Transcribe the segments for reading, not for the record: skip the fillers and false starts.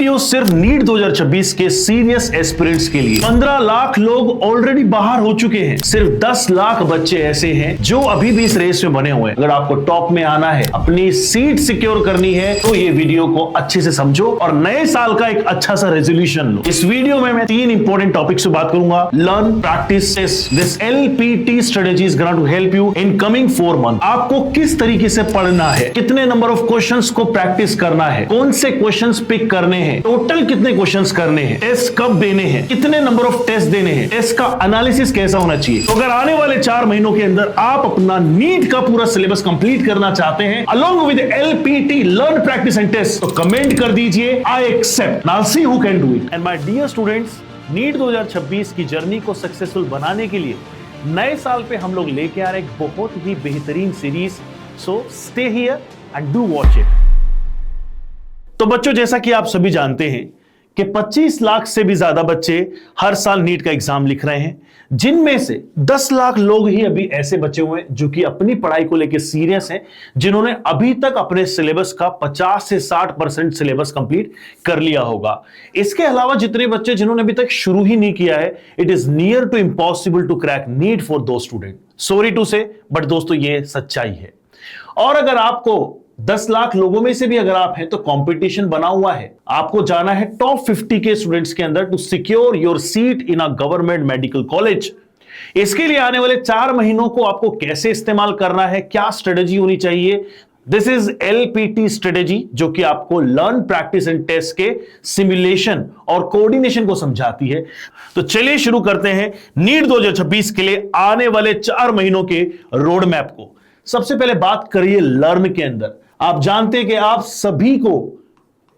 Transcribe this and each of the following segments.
Video सिर्फ NEET 2026 के serious aspirants के लिए। 15 लाख लोग ऑलरेडी बाहर हो चुके हैं, सिर्फ 10 लाख बच्चे ऐसे हैं जो अभी भी इस रेस में बने हुए हैं। अगर आपको टॉप में आना है, अपनी सीट सिक्योर करनी है, तो ये वीडियो को अच्छे से समझो और नए साल का एक अच्छा सा रेजोल्यूशन लो। इस वीडियो में मैं 3 इंपॉर्टेंट टॉपिक्स पे बात करूंगा। Learn, practice, test. This LPT strategy is gonna to help you in coming 4 month. आपको किस तरीके से पढ़ना है, कितने नंबर ऑफ क्वेश्चंस को प्रैक्टिस करना है, कौन से क्वेश्चंस पिक करने हैं, टोटल कितने क्वेश्चंस करने हैं, टेस्ट कब देने हैं, कितने नंबर ऑफ टेस्ट देने हैं, टेस्ट का एनालिसिस कैसा होना चाहिए। तो अगर आने वाले 4 महीनों के अंदर आप अपना नीट का पूरा सिलेबस कंप्लीट करना चाहते हैं along with LPT, learn, practice and test, तो कमेंट कर दीजिए I accept. Now see who can do it. And my dear students, NEET 2026 की जर्नी को सक्सेसफुल बनाने के लिए नए साल पे हम लोग लेके आ रहे एक बहुत ही बेहतरीन series. So stay here and do watch it. तो बच्चों, जैसा कि आप सभी जानते हैं कि 25 लाख से भी ज्यादा बच्चे हर साल नीट का एग्जाम लिख रहे हैं, जिनमें से 10 लाख लोग ही अभी ऐसे बचे हुए हैं जो कि अपनी पढ़ाई को लेकर सीरियस हैं, जिन्होंने अभी तक अपने सिलेबस का 50 से 60% सिलेबस कंप्लीट कर लिया होगा। इसके अलावा जितने बच्चे जिन्होंने अभी तक शुरू ही नहीं किया है, it is near to impossible to crack NEET for दो student. Sorry to say, but दोस्तों ये सच्चाई है। और अगर आपको 10 लाख लोगों में से भी अगर आप हैं तो कंपटीशन बना हुआ है। आपको जाना है टॉप 50 के स्टूडेंट्स के अंदर to secure your seat in a government medical college. इसके लिए आने वाले 4 महीनों को आपको कैसे इस्तेमाल करना है, क्या स्ट्रेटेजी होनी चाहिए, दिस इज LPT स्ट्रेटेजी, जो कि आपको लर्न, प्रैक्टिस एंड टेस्ट के सिमुलेशन और कोऑर्डिनेशन को समझाती है। तो चलिए शुरू करते हैं नीट 2026 के लिए आने वाले 4 महीनों के रोड मैप को। सबसे पहले बात करिए लर्न के अंदर। आप जानते हैं कि आप सभी को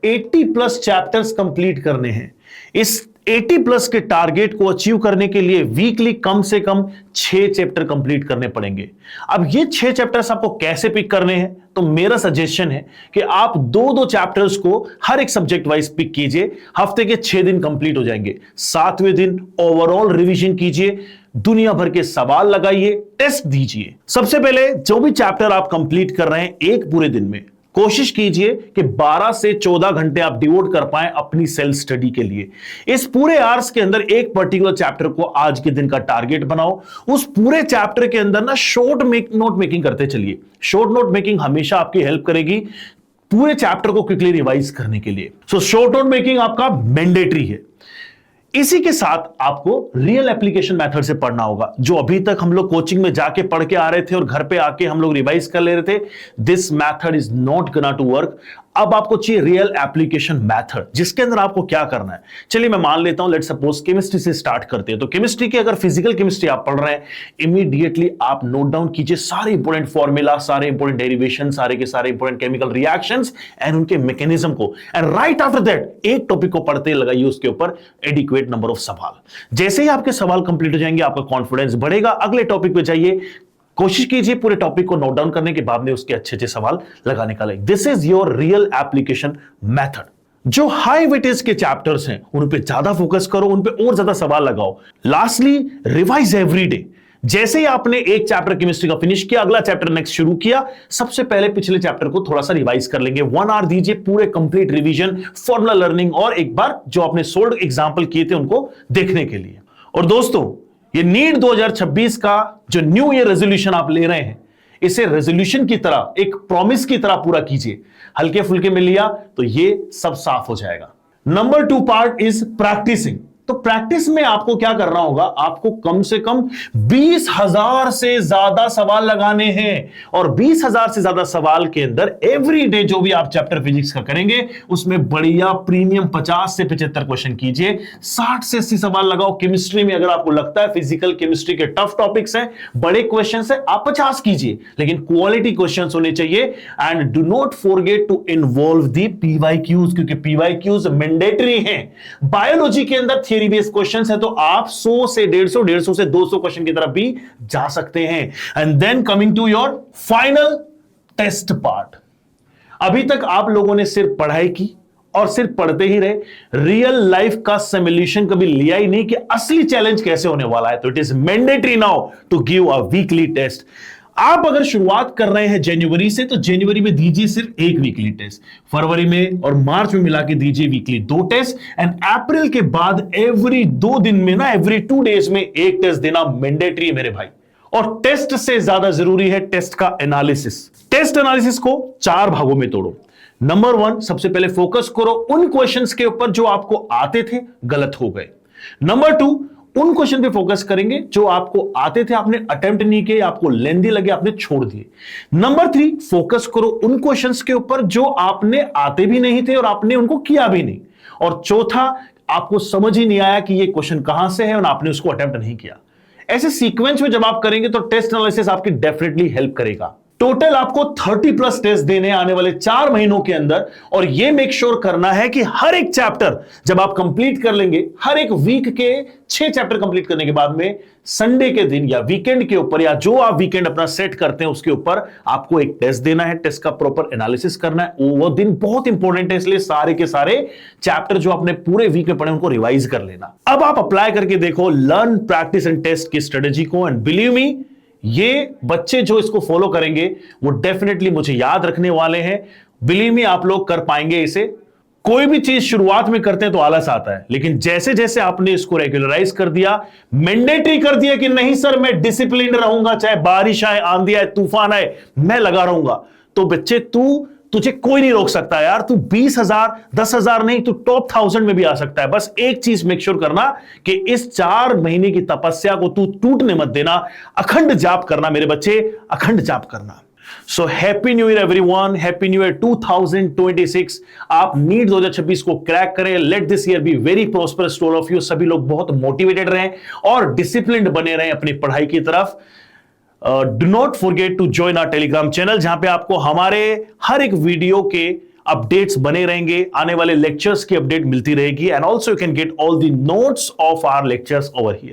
80+ चैप्टर्स कंप्लीट करने हैं। इस 80+ के टारगेट को अचीव करने के लिए वीकली कम से कम 6 चैप्टर कंप्लीट करने पड़ेंगे। अब ये 6 चैप्टर्स आपको कैसे पिक करने हैं, तो मेरा सजेशन है कि आप 2-2 चैप्टर्स को हर एक सब्जेक्ट वाइज पिक कीजिए। हफ्ते के 6 दिन कंप्लीट हो जाएंगे। 7वें दिन ओवरऑल रिवीजन कीजिए, दुनिया भर के सवाल लगाइए, टेस्ट दीजिए। सबसे पहले जो भी चैप्टर आप कंप्लीट कर रहे हैं एक पूरे दिन में, कोशिश कीजिए कि 12 से 14 घंटे आप डिवोट कर पाएं अपनी सेल्फ स्टडी के लिए। इस पूरे आवर्स के अंदर एक पर्टिकुलर चैप्टर को आज के दिन का टारगेट बनाओ। उस पूरे चैप्टर के अंदर ना शॉर्ट नोट मेकिंग करते चलिए। शॉर्ट नोट मेकिंग हमेशा आपकी हेल्प करेगी पूरे चैप्टर को क्विकली रिवाइज करने के लिए। सो शॉर्ट नोट मेकिंग आपका मैंडेटरी है। इसी के साथ आपको रियल एप्लीकेशन मेथड से पढ़ना होगा, जो अभी तक हम लोग कोचिंग में जाके पढ़ के आ रहे थे और घर पे आके हम लोग रिवाइज कर ले रहे थे। This method is not gonna to work. अब आपको चाहिए रियल एप्लीकेशन मेथड, जिसके अंदर आपको क्या करना है। चलिए मैं मान लेता हूं, लेट्स सपोज केमिस्ट्री से स्टार्ट करते हैं। तो केमिस्ट्री की अगर फिजिकल केमिस्ट्री आप पढ़ रहे हैं, इमीडिएटली आप नोट डाउन कीजिए सारे इंपॉर्टेंट फॉर्मूला, सारे इंपॉर्टेंट डेरिवेशन, सारे के सारे इंपॉर्टेंट केमिकल रिएक्शंस एंड उनके मैकेनिज्म को। एंड राइट आफ्टर दैट एक टॉपिक को पढ़ते लगाइए उसके ऊपर एडिक्वेट नंबर ऑफ सवाल। जैसे ही आपके सवाल कंप्लीट हो जाएंगे, आपका कॉन्फिडेंस बढ़ेगा। अगले टॉपिक पे जाइए, कोशिश कीजिए पूरे टॉपिक को नोट डाउन करने के बाद में उसके अच्छे अच्छे सवाल लगाने का। This is your real application method. जो हाई वेटेज के चैप्टर्स हैं उन पे ज्यादा फोकस करो, उन पे और ज्यादा सवाल लगाओ। Lastly, revise every day. जैसे ही आपने एक चैप्टर केमिस्ट्री का फिनिश किया, अगला चैप्टर नेक्स्ट शुरू किया, सबसे पहले पिछले चैप्टर को थोड़ा सा रिवाइज कर लेंगे। 1 आवर दीजिए पूरे कंप्लीट रिवीजन, फॉर्मूला लर्निंग और एक बार जो आपने सोल्व एग्जांपल किए थे उनको देखने के लिए। और दोस्तों, ये नीट 2026 का जो न्यू ईयर रेजोल्यूशन आप ले रहे हैं, इसे रेजोल्यूशन की तरह, एक प्रॉमिस की तरह पूरा कीजिए। हल्के फुल्के में लिया तो ये सब साफ हो जाएगा। Number 2 part is practising. तो प्रैक्टिस में आपको क्या करना होगा, आपको कम से कम 20,000 से ज्यादा सवाल लगाने हैं। और 20,000 से ज्यादा सवाल के अंदर एवरी डे जो भी आप चैप्टर फिजिक्स का करेंगे, उसमें बढ़िया प्रीमियम 50 से 75 क्वेश्चन कीजिए। 60 से 80 सवाल लगाओ। केमिस्ट्री में अगर आपको लगता है फिजिकल केमिस्ट्री के टफ टॉपिक्स हैं, बड़े क्वेश्चन है, आप 50 कीजिए, लेकिन क्वालिटी क्वेश्चन होने चाहिए। And do not forget to involve the PYQs, क्योंकि PYQs मैंडेटरी हैं। बायोलॉजी के अंदर थियरी बेस्ड क्वेश्चंस है, तो आप 100 से 150 से 200 क्वेश्चन की तरफ भी जा सकते हैं। And then coming to your final test part. अभी तक आप लोगों ने सिर्फ पढ़ाई की और सिर्फ पढ़ते ही रहे, रियल लाइफ का सिमुलेशन कभी लिया ही नहीं कि असली चैलेंज कैसे होने वाला है। तो it is mandatory now to give a weekly test. आप अगर शुरुआत कर रहे हैं जनवरी से, तो जनवरी में दीजिए सिर्फ एक वीकली टेस्ट, फरवरी में और मार्च में मिला के दीजिए वीकली 2 टेस्ट, एंड अप्रैल के बाद एवरी 2 दिन में ना, एवरी 2 डेज में एक टेस्ट देना मैंडेटरी है मेरे भाई। और टेस्ट से ज्यादा जरूरी है टेस्ट का एनालिसिस। टेस्ट एनालिसिस को 4 भागों में तोड़ो। नंबर 1, सबसे पहले फोकस करो उन क्वेश्चंस के ऊपर जो आपको आते थे, गलत हो गए। नंबर 2, उन क्वेश्चन पे फोकस करेंगे जो आपको आते थे, आपने अटेम्प्ट नहीं किए, आपको लेंदी लगे, आपने छोड़ दिए। नंबर 3, फोकस करो उन क्वेश्चंस के ऊपर जो आपने आते भी नहीं थे और आपने उनको किया भी नहीं। और चौथा, आपको समझ ही नहीं आया कि ये क्वेश्चन कहां से है और आपने उसको अटेम्प्ट नहीं किया। ऐसे सीक्वेंस में जब आप करेंगे तो टेस्ट एनालिसिस आपकी डेफिनेटली हेल्प करेगा। टोटल आपको 30+ टेस्ट देने आने वाले 4 महीनों के अंदर, और यह मेक श्योर करना है कि हर एक चैप्टर जब आप कंप्लीट कर लेंगे, हर एक वीक के 6 चैप्टर कंप्लीट करने के बाद में संडे के दिन या वीकेंड के ऊपर, या जो आप वीकेंड अपना सेट करते हैं उसके ऊपर आपको एक टेस्ट देना है। टेस्ट का प्रॉपर एनालिसिस करना है। वो दिन बहुत इंपॉर्टेंट है, इसलिए सारे के सारे चैप्टर जो आपने पूरे वीक में पढ़े उनको रिवाइज कर लेना। अब आप अप्लाई करके देखो लर्न, प्रैक्टिस एंड टेस्ट की स्ट्रेटेजी को, एंड बिलीव मी, ये बच्चे जो इसको फॉलो करेंगे वो डेफिनेटली मुझे याद रखने वाले हैं। बिलीव मी, आप लोग कर पाएंगे इसे। कोई भी चीज शुरुआत में करते हैं तो आलस आता है, लेकिन जैसे जैसे आपने इसको रेगुलराइज कर दिया, मैंडेटरी कर दिया कि नहीं सर मैं डिसिप्लिन रहूंगा, चाहे बारिश आए, आंधी आए, तूफान आए, मैं लगा रहूंगा, तो बच्चे तुझे कोई नहीं रोक सकता यार। तू 20,000, 10,000 नहीं, तू टॉप 1000 में भी आ सकता है। बस एक चीज मेक श्योर करना कि इस 4 महीने की तपस्या को तू टूटने मत देना। अखंड जाप करना मेरे बच्चे, अखंड जाप करना। So happy new year everyone, happy new year 2026। आप नीट 2026 को क्रैक करें। Let this year be very prosperous to all of you. सभी लोग बहुत मोटिवेटेड रहें और डिसिप्लिन्ड बने रहें अपनी पढ़ाई की तरफ। Do not forget to join our Telegram channel, जहां पे आपको हमारे हर एक वीडियो के अपडेट्स बने रहेंगे, आने वाले लेक्चर्स की अपडेट मिलती रहेगी, and also you can get all the notes of our lectures over here.